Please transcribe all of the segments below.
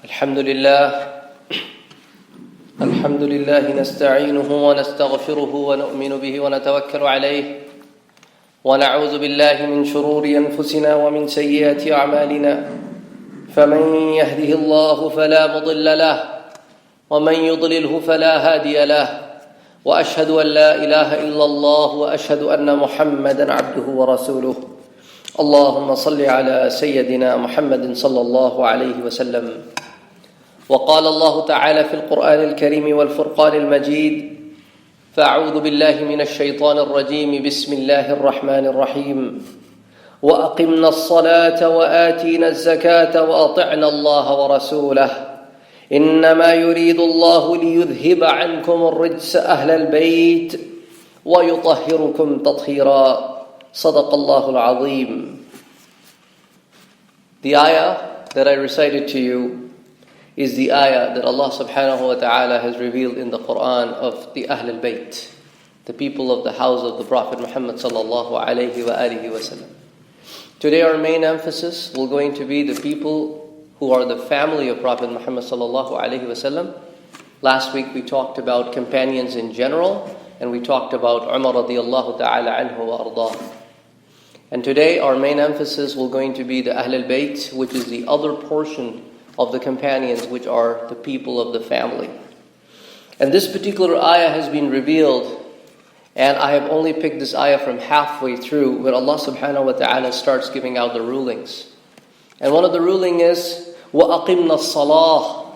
الحمد لله نستعينه ونستغفره ونؤمن به ونتوكل عليه ونعوذ بالله من شرور أنفسنا ومن سيئات أعمالنا فمن يهده الله فلا مضل له ومن يضلله فلا هادي له وأشهد أن لا إله إلا الله وأشهد أن محمدا عبده ورسوله اللهم صل على سيدنا محمد صلى الله عليه وسلم وقال الله تعالى في القرآن الكريم والفرقان المجيد فأعوذ بالله من الشيطان الرجيم بسم الله الرحمن الرحيم وأقمنا الصلاة وآتينا الزكاة وأطعنا الله ورسوله إنما يريد الله ليذهب عنكم الرجس أهل البيت ويطهركم تطهيرا صدق الله العظيم. The ayah that I recited to you is the ayah that Allah subhanahu wa ta'ala has revealed in the Quran of the Ahl al Bait, the people of the house of the Prophet Muhammad sallallahu alayhi wa alihi wa sallam. Today our main emphasis will going to be the people who are the family of Prophet Muhammad sallallahu alayhi wa sallam. Last week we talked about companions in general, and we talked about Umar radiyallahu ta'ala anhu wa ardah. And today our main emphasis will going to be the Ahl al Bait, which is the other portion of the companions, which are the people of the family. And this particular ayah has been revealed, and I have only picked this ayah from halfway through, where Allah subhanahu wa ta'ala starts giving out the rulings. And one of the ruling is, وَأَقِمْنَا الصَّلَاةِ.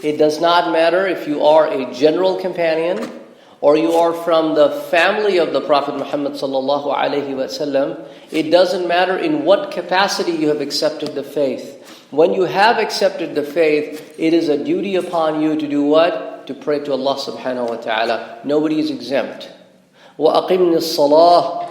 It does not matter if you are a general companion, or you are from the family of the Prophet Muhammad sallallahu alayhi wa sallam. It doesn't matter in what capacity you have accepted the faith. When you have accepted the faith, it is a duty upon you to do what? To pray to Allah subhanahu wa ta'ala. Nobody is exempt. وَأَقِمْنِ الصَّلَاةِ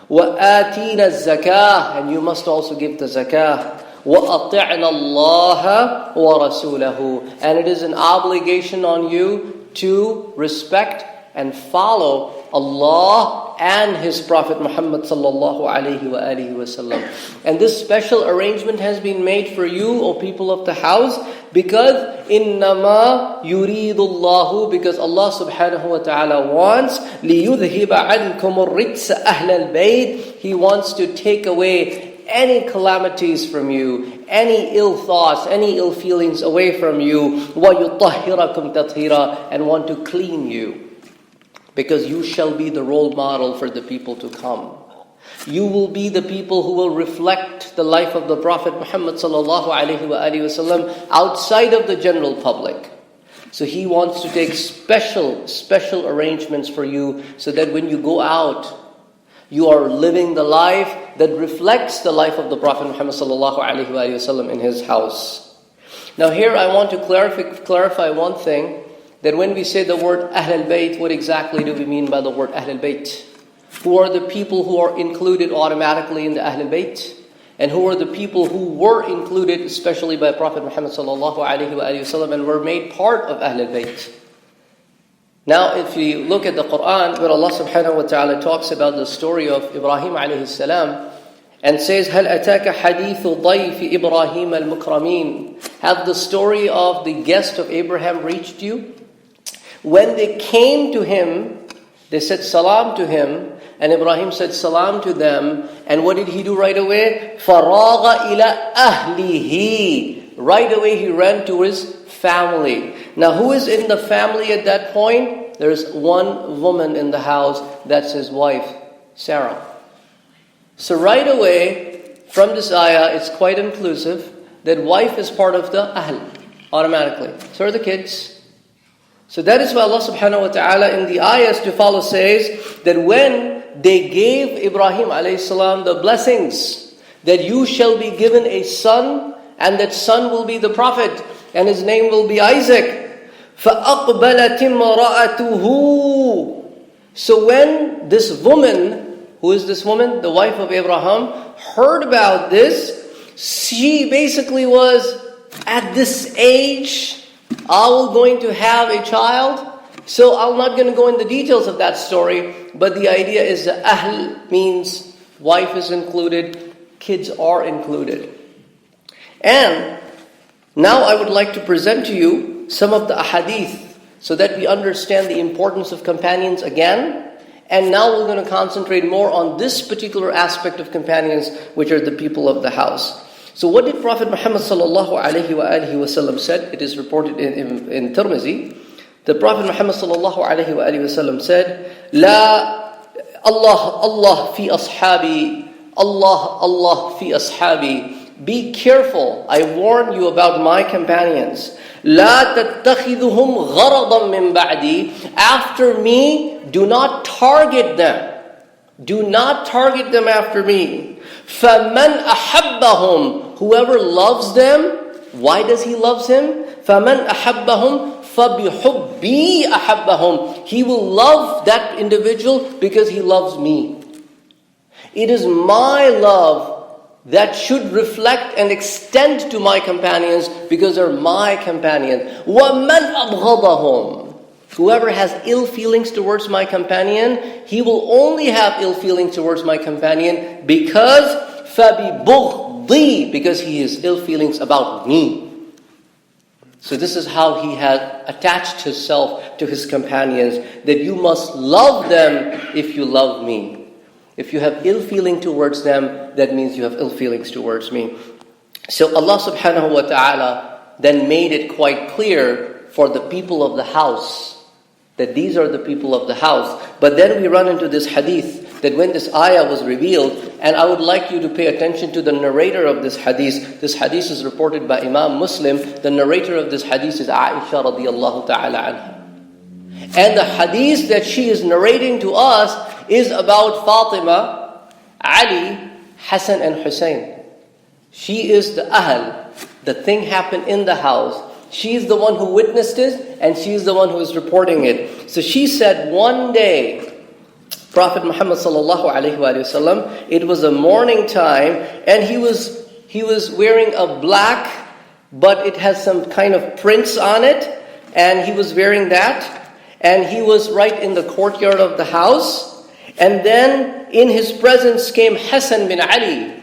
وَآتِينَ الزَّكَاةِ. And you must also give the zakah. وَأَطِعْنَ اللَّهَ وَرَسُولَهُ. And it is an obligation on you to respect and follow Allah and His Prophet Muhammad sallallahu alayhi wa alihi wa sallam. And this special arrangement has been made for you, O people of the house, because إِنَّمَا يُرِيدُ اللَّهُ, because Allah subhanahu wa ta'ala wants لِيُذْهِبَ عَنْكُمُ الرِّجْسَ أَهْلَ الْبَيْتِ. He wants to take away any calamities from you, any ill thoughts, any ill feelings away from you, وَيُطَهِّرَكُمْ تَطْهِيرًا, and want to clean you. Because you shall be the role model for the people to come. You will be the people who will reflect the life of the Prophet Muhammad sallallahu alaihi wasallam outside of the general public. So he wants to take special arrangements for you, so that when you go out, you are living the life that reflects the life of the Prophet Muhammad sallallahu alaihi wasallam in his house. Now here I want to clarify one thing, that when we say the word Ahl al Bait, what exactly do we mean by the word Ahl al Bait? Who are the people who are included automatically in the Ahl al Bait? And who are the people who were included, especially by Prophet Muhammad sallallahu alaihi wasallam, and were made part of Ahl al Bait? Now, if you look at the Quran, where Allah subhanahu wa ta'ala talks about the story of Ibrahim alayhi salam, and says, هَلْ أَتَاكَ حَدِيثُ ضَيْفِ إِبْرَاهِيمَ الْمُكْرَمِينَ. Have the story of the guest of Abraham reached you? When they came to him, they said salam to him, and Ibrahim said salam to them. And what did he do right away? فَرَاغَ إِلَىٰ أَهْلِهِ. Right away he ran to his family. Now who is in the family at that point? There is one woman in the house, that's his wife, Sarah. So right away, from this ayah, it's quite inclusive, that wife is part of the Ahl, automatically. So are the kids. So that is why Allah subhanahu wa ta'ala in the ayahs to follow says that when they gave Ibrahim alayhi salam the blessings, that you shall be given a son, and that son will be the Prophet, and his name will be Isaac. فَأَقْبَلَتِ امْرَأَتُهُ. So when this woman, who is this woman? The wife of Abraham, heard about this, she basically was at this age, I'm going to have a child. So I'm not going to go in the details of that story, but the idea is that Ahl means wife is included, kids are included. And Now I would like to present to you some of the ahadith so that we understand the importance of companions again. And now we're going to concentrate more on this particular aspect of companions, which are the people of the house. So what did Prophet Muhammad sallallahu alaihi wasallam said? It is reported in Tirmizi. The Prophet Muhammad sallallahu alaihi wasallam said, "La Allah fi ashabi, Allah fi ashabi." Be careful, I warn you about my companions. لا تتخذهم غرضا من بعدي. After me, do not target them. Do not target them after me. فَمَنْ أَحَبَّهُمْ. Whoever loves them, why does he love him? فَمَنْ أَحَبَّهُمْ فَبِحُبِّي أَحَبَّهُمْ. He will love that individual because he loves me. It is my love that should reflect and extend to my companions because they're my companions. وَمَنْ أَبْغَضَهُمْ. Whoever has ill feelings towards my companion, he will only have ill feelings towards my companion because فَبِبُغْضِي, because he has ill feelings about me. So this is how he had attached himself to his companions, that you must love them if you love me. If you have ill feeling towards them, that means you have ill feelings towards me. So Allah subhanahu wa ta'ala then made it quite clear for the people of the house, that these are the people of the house. But then we run into this hadith, that when this ayah was revealed, and I would like you to pay attention to the narrator of this hadith. This hadith is reported by Imam Muslim. The narrator of this hadith is Aisha radiyallahu ta'ala anha. And the hadith that she is narrating to us is about Fatima, Ali, Hassan and Hussein. She is the Ahl. The thing happened in the house. She is the one who witnessed it, and she is the one who is reporting it. So she said one day, Prophet Muhammad sallallahu alaihi wasallam, it was a morning time, and he was wearing a black, but it has some kind of prints on it, and he was wearing that, and he was right in the courtyard of the house. And then in his presence came Hassan bin Ali,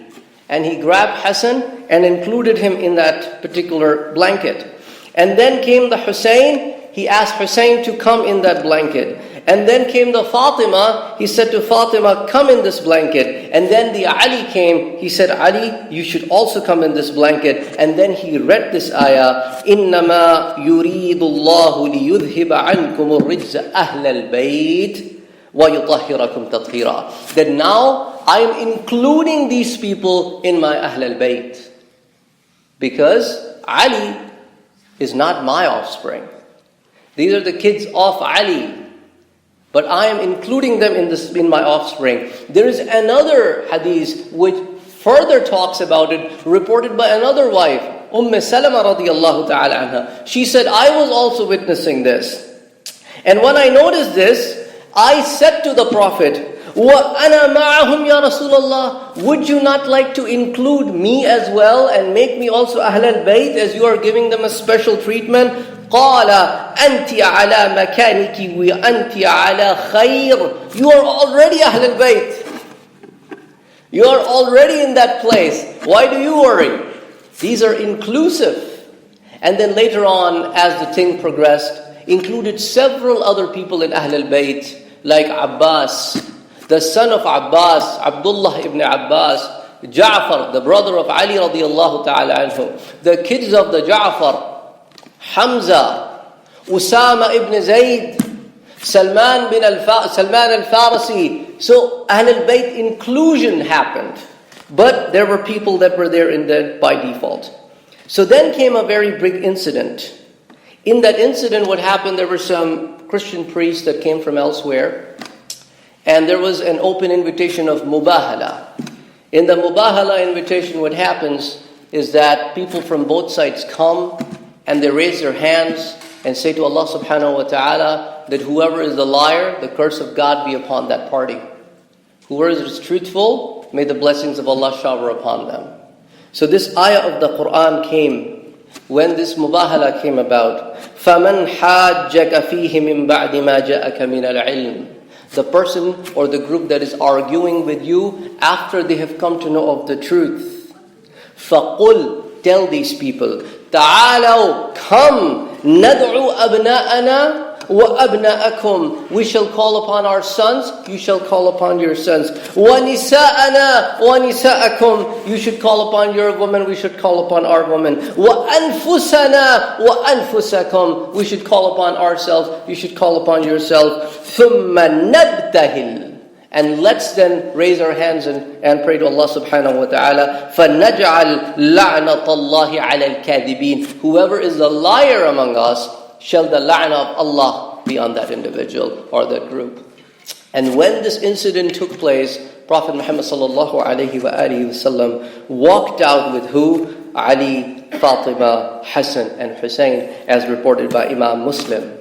and he grabbed Hassan and included him in that particular blanket. And then came the Hussein, he asked Hussein to come in that blanket. And then came the Fatima, he said to Fatima, come in this blanket. And then the Ali came, he said, Ali, you should also come in this blanket. And then he read this ayah, إِنَّمَا يُرِيدُ اللَّهُ لِيُذْهِبَ عَنْكُمُ الرِّجْزَ أَهْلَ الْبَيْتِ وَيُطَهِّرَكُمْ تَطْهِيرًا. That now I am including these people in my Ahl al Bait. Because Ali is not my offspring. These are the kids of Ali. But I am including them in my offspring. There is another hadith which further talks about it, reported by another wife, Salama radiyallahu ta'ala anha. She said, I was also witnessing this. And when I noticed this, I said to the Prophet, وَأَنَا مَعَهُمْ يَا رَسُولَ اللَّهِ. Would you not like to include me as well and make me also Ahl al Bait, as you are giving them a special treatment? قَالَ أَنْتِ عَلَى مَكَانِكِ وَأَنْتِ عَلَى خَيْرٍ. You are already Ahl al Bait. You are already in that place. Why do you worry? These are inclusive. And then later on, as the thing progressed, included several other people in Ahl al Bait, like Abbas, the son of Abbas, Abdullah ibn Abbas, Ja'far, the brother of Ali radiyallahu ta'ala anhu, the kids of the Ja'far, Hamza, Usama ibn Zayd, Salman al-Farisi. So Ahl al Bait inclusion happened. But there were people that were there by default. So then came a very big incident. In that incident, what happened, there were some Christian priests that came from elsewhere. And there was an open invitation of mubahala. In the mubahala invitation, what happens is that people from both sides come and they raise their hands and say to Allah subhanahu wa ta'ala that whoever is the liar, the curse of God be upon that party. Whoever is truthful, may the blessings of Allah shower upon them. So this ayah of the Quran came when this mubahala came about. فَمَنْ حَاجَّكَ فِيهِ مِنْ بَعْدِ مَا جَاءَكَ مِنَ الْعِلْمِ. The person or the group that is arguing with you after they have come to know of the truth. فَقُلْ, tell these people, تعالوا, come, ندعو أبناءنا وَأَبْنَاءَكُمْ, we shall call upon our sons, you shall call upon your sons. وَنِسَاءَنَا وَنِسَاءَكُمْ, you should call upon your women, we should call upon our women. وَأَنفُسَنَا وَأَنفُسَكُمْ, we should call upon ourselves, you should call upon yourself. ثُمَّ نَبْتَهِلْ, and let's then raise our hands and pray to Allah subhanahu wa ta'ala. فَنَجْعَلْ لَعْنَةَ اللَّهِ عَلَى الْكَاذِبِينَ, whoever is the liar among us, shall the la'na of Allah be on that individual or that group. And when this incident took place, Prophet Muhammad sallallahu alayhi wa alihi wasallam walked out with who? Ali, Fatima, Hassan and Hussein, as reported by Imam Muslim.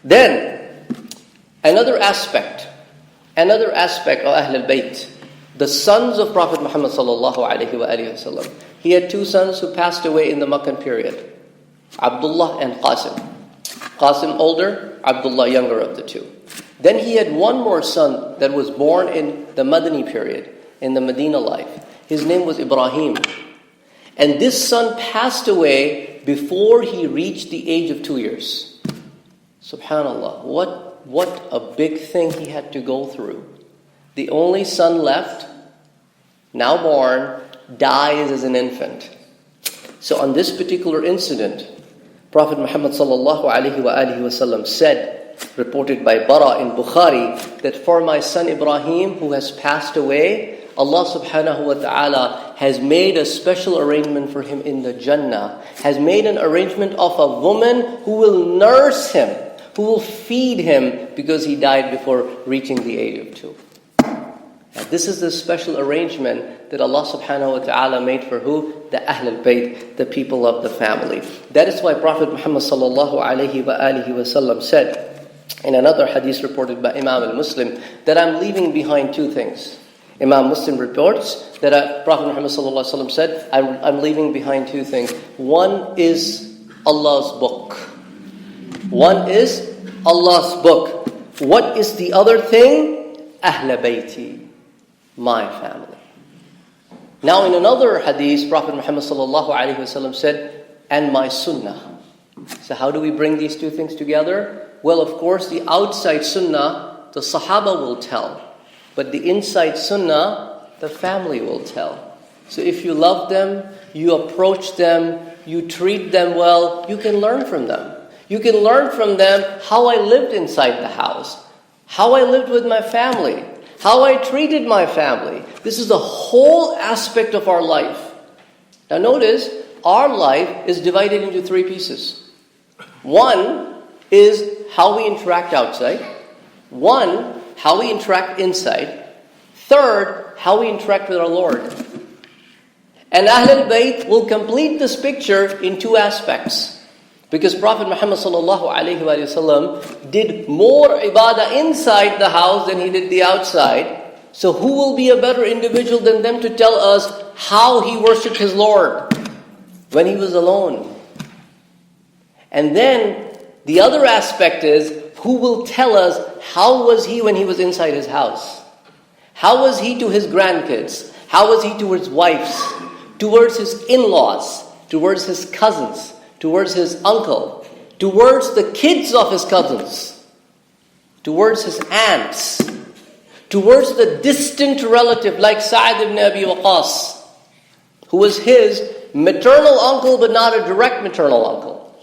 Then, another aspect of Ahl al Bait, the sons of Prophet Muhammad sallallahu alayhi wa alihi wasallam. He had two sons who passed away in the Meccan period, Abdullah and Qasim. Qasim older, Abdullah younger of the two. Then he had one more son that was born in the Madani period, in the Medina life. His name was Ibrahim. And this son passed away before he reached the age of 2 years. Subhanallah, what a big thing he had to go through. The only son left, now born, dies as an infant. So on this particular incident, Prophet Muhammad sallallahu alaihi wasallam said, reported by Bara in Bukhari, that for my son Ibrahim who has passed away, Allah subhanahu wa ta'ala has made a special arrangement for him in the Jannah, has made an arrangement of a woman who will nurse him, who will feed him because he died before reaching the age of 2. Now, this is the special arrangement that Allah subhanahu wa ta'ala made for who? The Ahl al Bait, the people of the family. That is why Prophet Muhammad sallallahu alayhi wa alihi wa sallam said in another hadith reported by Imam al-Muslim that I'm leaving behind two things. Imam Muslim reports that Prophet Muhammad sallallahu alayhi wa sallam said, I'm leaving behind two things. One is Allah's book. One is Allah's book. What is the other thing? Ahl Bayti, my family. Now in another hadith, Prophet Muhammad sallallahu alaihi wasallam said, and my sunnah. So how do we bring these two things together? Well, of course, the outside sunnah, the Sahaba will tell. But the inside sunnah, the family will tell. So if you love them, you approach them, you treat them well, you can learn from them. You can learn from them how I lived inside the house, how I lived with my family, how I treated my family. This is the whole aspect of our life. Now notice, our life is divided into 3 pieces. One is how we interact outside. One, how we interact inside. Third, how we interact with our Lord. And Ahl al Bait will complete this picture in 2 aspects. Because Prophet Muhammad sallallahu alaihi wasallam did more ibadah inside the house than he did the outside. So who will be a better individual than them to tell us how he worshipped his Lord when he was alone? And then the other aspect is, who will tell us how was he when he was inside his house? How was he to his grandkids? How was he to his wives? Towards his in-laws? Towards his cousins? Towards his uncle, towards the kids of his cousins, towards his aunts, towards the distant relative like Saad ibn Abi Waqqas, who was his maternal uncle but not a direct maternal uncle.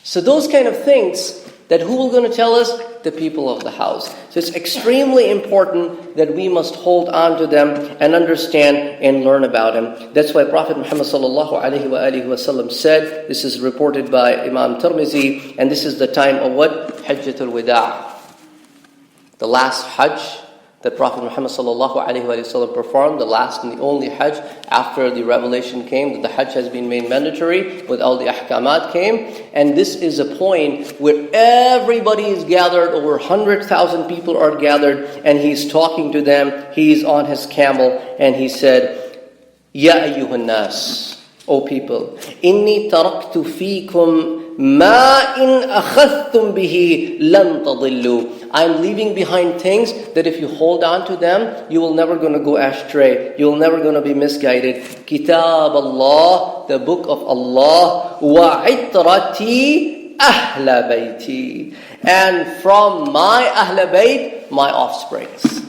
So those kind of things, that who will going to tell us? The people of the house. So it's extremely important that we must hold on to them and understand and learn about them. That's why Prophet Muhammad sallallahu alaihi wasallam said, this is reported by Imam Tirmizi, and this is the time of what? Hajjatul Wida'. The last Hajj that Prophet Muhammad sallallahu alaihi wasallam performed, the last and the only Hajj after the revelation came that the Hajj has been made mandatory, with all the ahkamat came. And this is a point where everybody is gathered, over 100,000 people are gathered, and he's talking to them. He's on his camel, and he said, Ya ayyuhan nas, O people, inni taraktu fikum ma in akhadhtum bihi lan tadillu. I'm leaving behind things that if you hold on to them, you will never going to go astray. You will never going to be misguided. Kitab Allah, the book of Allah. Wa itrati Ahl al Baiti. And from my Ahl al Bait, my offsprings.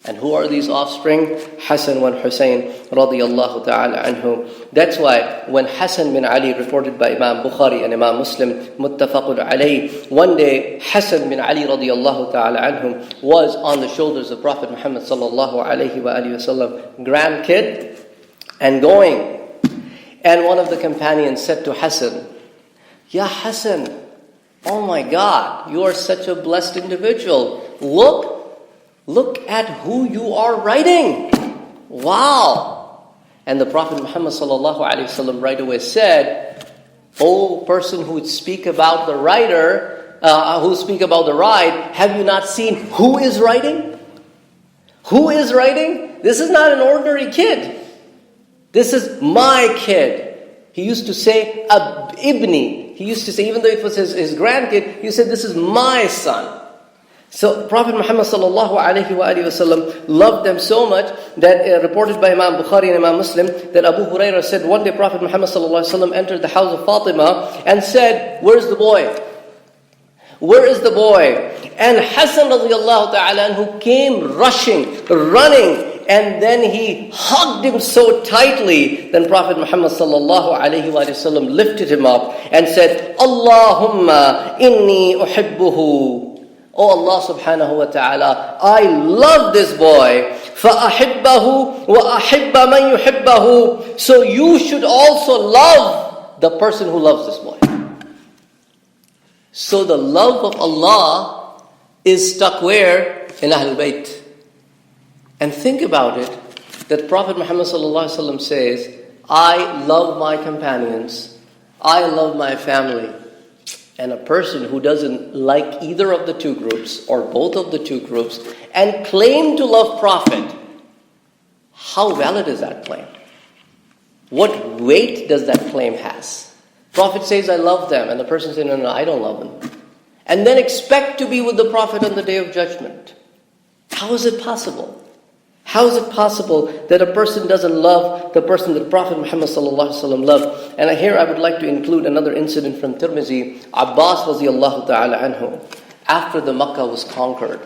And who are these offspring? Hassan and Hussein radiyallahu ta'ala anhu. That's why when Hassan bin Ali, reported by Imam Bukhari and Imam Muslim, muttafaqun alayh, one day Hassan bin Ali radiyallahu ta'ala anhu was on the shoulders of Prophet Muhammad sallallahu alayhi wa alihi wasallam, grandkid, and going. And one of the companions said to Hassan, Ya Hassan, oh my God, you are such a blessed individual. Look at who you are writing. Wow. And the Prophet Muhammad sallallahu alaihi wasallam right away said, O person who would speak about the writer, who speak about the ride, have you not seen who is writing? Who is writing? This is not an ordinary kid. This is my kid. He used to say, Ibni. He used to say, even though it was his grandkid, he said, this is my son. So Prophet Muhammad sallallahu alaihi wasallam loved them so much that reported by Imam Bukhari and Imam Muslim that Abu Hurairah said one day Prophet Muhammad sallallahu alaihi wasallam entered the house of Fatima and said, "Where's the boy? Where is the boy?" And Hassan radiyallahu ta'ala anhu came rushing, running, and then he hugged him so tightly. Then Prophet Muhammad sallallahu alaihi wasallam lifted him up and said, "Allahumma inni uhibbuhu." Oh Allah subhanahu wa ta'ala, I love this boy. فَأَحِبَّهُ وَأَحِبَّ مَنْ يُحِبَّهُ. So you should also love the person who loves this boy. So the love of Allah is stuck where? In Ahl al Bait. And think about it, that Prophet Muhammad sallallahu alaihi wasallam says, I love my companions, I love my family. And a person who doesn't like either of the two groups or both of the two groups and claim to love Prophet, how valid is that claim? What weight does that claim has? Prophet says, I love them, and the person says, no, I don't love them. And then expect to be with the Prophet on the Day of Judgment. How is it possible? How is it possible that a person doesn't love the person that Prophet Muhammad sallallahu alaihi wasallam loved? And here I would like to include another incident from Tirmizi. Abbas radiyallahu ta'ala anhu, after the Makkah was conquered,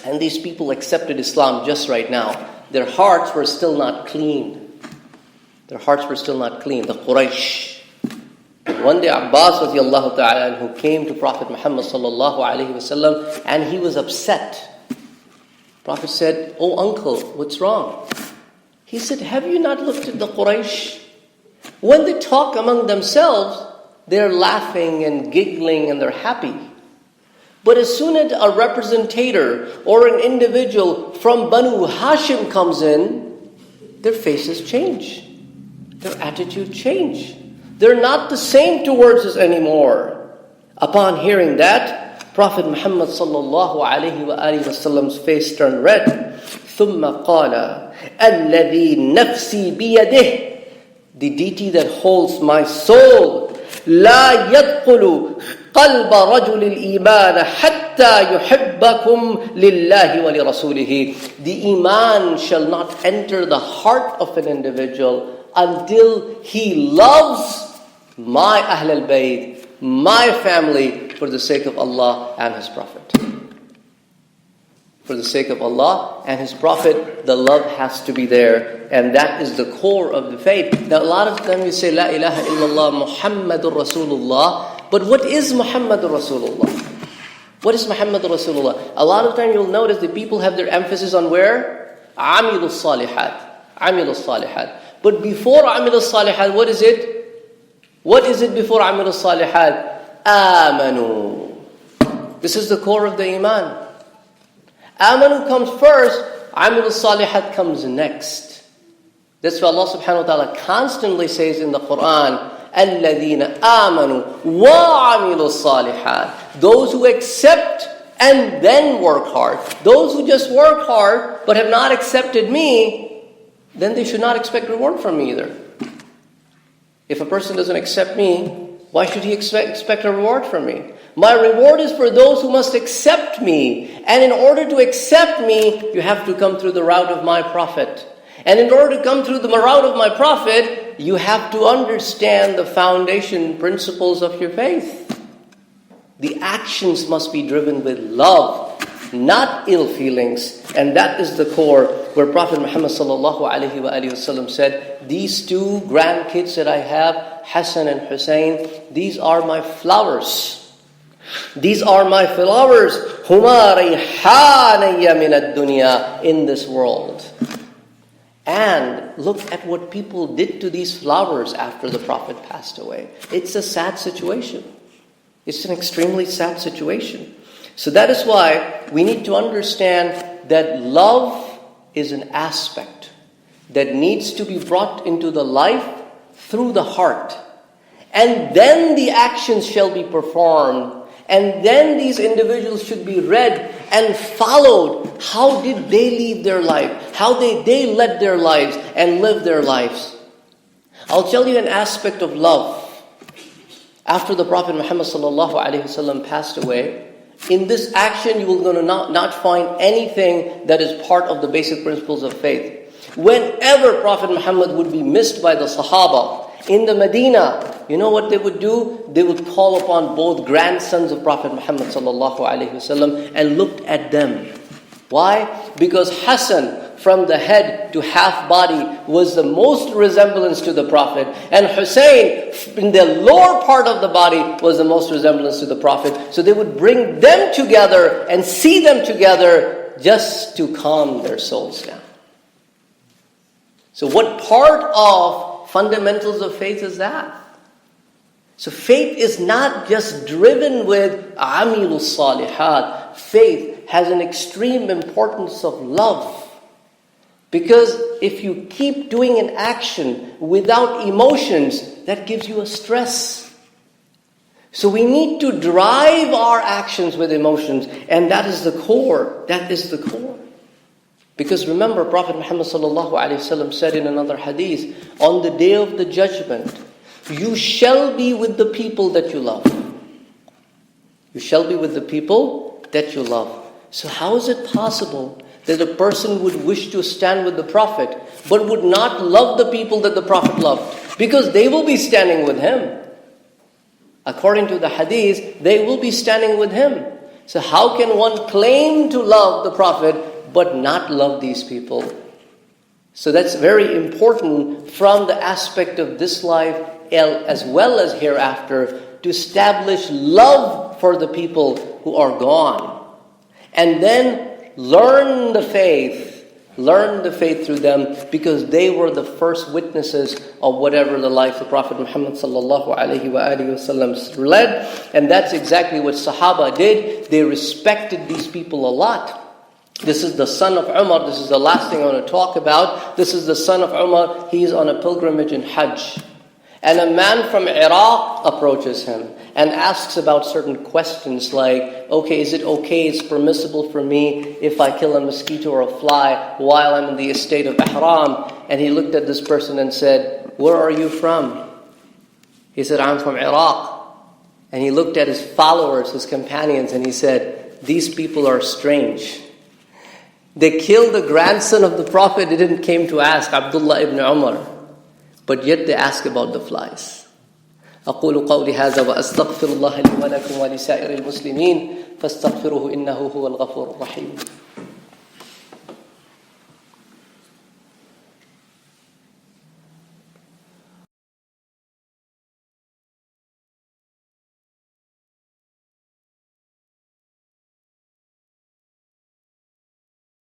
and these people accepted Islam just right now, their hearts were still not clean. Their hearts were still not clean. The Quraysh. One day Abbas radiyallahu ta'ala anhu came to Prophet Muhammad sallallahu alaihi wasallam, and he was upset. Prophet said, "Oh uncle, what's wrong?" He said, "Have you not looked at the Quraysh? When they talk among themselves, they're laughing and giggling and they're happy. But as soon as a representative or an individual from Banu Hashim comes in, their faces change. Their attitude change. They're not the same towards us anymore." Upon hearing that, Prophet Muhammad sallallahu alayhi wa alihi wasallam's face turned red. ثُمَّ قَالَ الَّذِي نَفْسِي بِيَدِهِ. The deity that holds my soul. لَا يَدْخُلُ قَلْبَ رَجُلِ الْإِيمَانَ حَتَّى يُحِبَّكُمْ لِلَّهِ وَلِرَسُولِهِ. The iman shall not enter the heart of an individual until he loves my Ahl al Bait, my family, for the sake of Allah and His Prophet. For the sake of Allah and His Prophet, the love has to be there. And that is the core of the faith. Now a lot of times we say, La ilaha illallah Muhammadur Rasulullah. But what is Muhammadur Rasulullah? What is Muhammadur Rasulullah? A lot of times you'll notice that people have their emphasis on where? Amilus Salihat. Amilus Salihat. But before Amilus Salihat, what is it? What is it before Amilus Salihat? Amanu. This is the core of the iman. Amanu comes first, Amilul Salihat comes next. That's why Allah subhanahu wa ta'ala constantly says in the Quran, الَّذِينَ آمَنُوا وَعَمِلُوا الصَّالِحَاتِ. Those who accept and then work hard. Those who just work hard but have not accepted me, then they should not expect reward from me either. If a person doesn't accept me, why should he expect a reward from me? My reward is for those who must accept me. And in order to accept me, you have to come through the route of my Prophet. And in order to come through the route of my Prophet, you have to understand the foundation principles of your faith. The actions must be driven with love, not ill feelings. And that is the core where Prophet Muhammad ﷺ said, these two grandkids that I have, Hassan and Hussein, these are my flowers. These are my flowers, huma rayhanayya min ad-dunya, in this world. And look at what people did to these flowers after the Prophet passed away. It's a sad situation. It's an extremely sad situation. So that is why we need to understand that love is an aspect that needs to be brought into the life through the heart. And then the actions shall be performed. And then these individuals should be read and followed. How did they lead their life? How did they led their lives and live their lives? I'll tell you an aspect of love. After the Prophet Muhammad ﷺ passed away, in this action you will not find anything that is part of the basic principles of faith. Whenever Prophet Muhammad would be missed by the Sahaba, in the Medina, you know what they would do? They would call upon both grandsons of Prophet Muhammad ﷺ and looked at them. Why? Because Hassan, from the head to half body, was the most resemblance to the Prophet. And Hussein, in the lower part of the body, was the most resemblance to the Prophet. So they would bring them together and see them together just to calm their souls down. So what part of fundamentals of faith is that? So faith is not just driven with amilus salihat. Faith has an extreme importance of love. Because if you keep doing an action without emotions, that gives you a stress. So we need to drive our actions with emotions, and that is the core. That is the core. Because remember, Prophet Muhammad ﷺ said in another hadith, on the day of the judgment, you shall be with the people that you love. You shall be with the people that you love. So how is it possible that a person would wish to stand with the Prophet, but would not love the people that the Prophet loved? Because they will be standing with him. According to the hadith, they will be standing with him. So how can one claim to love the Prophet, but not love these people? So that's very important from the aspect of this life, as well as hereafter, to establish love for the people who are gone. And then learn the faith through them, because they were the first witnesses of whatever the life of Prophet Muhammad ﷺ led. And that's exactly what Sahaba did. They respected these people a lot. This is the son of Umar. This is the last thing I want to talk about. This is the son of Umar. He is on a pilgrimage in Hajj. And a man from Iraq approaches him and asks about certain questions like, okay, is it okay, it's permissible for me if I kill a mosquito or a fly while I'm in the estate of Ihram? And he looked at this person and said, where are you from? He said, I'm from Iraq. And he looked at his followers, his companions, and he said, these people are strange. They killed the grandson of the Prophet. They didn't came to ask, Abdullah ibn Umar. But yet they ask about the flies. أقول قولي هذا وأستغفر الله لي ولكم ولسائر المسلمين فاستغفروه إنه هو الغفور الرحيم.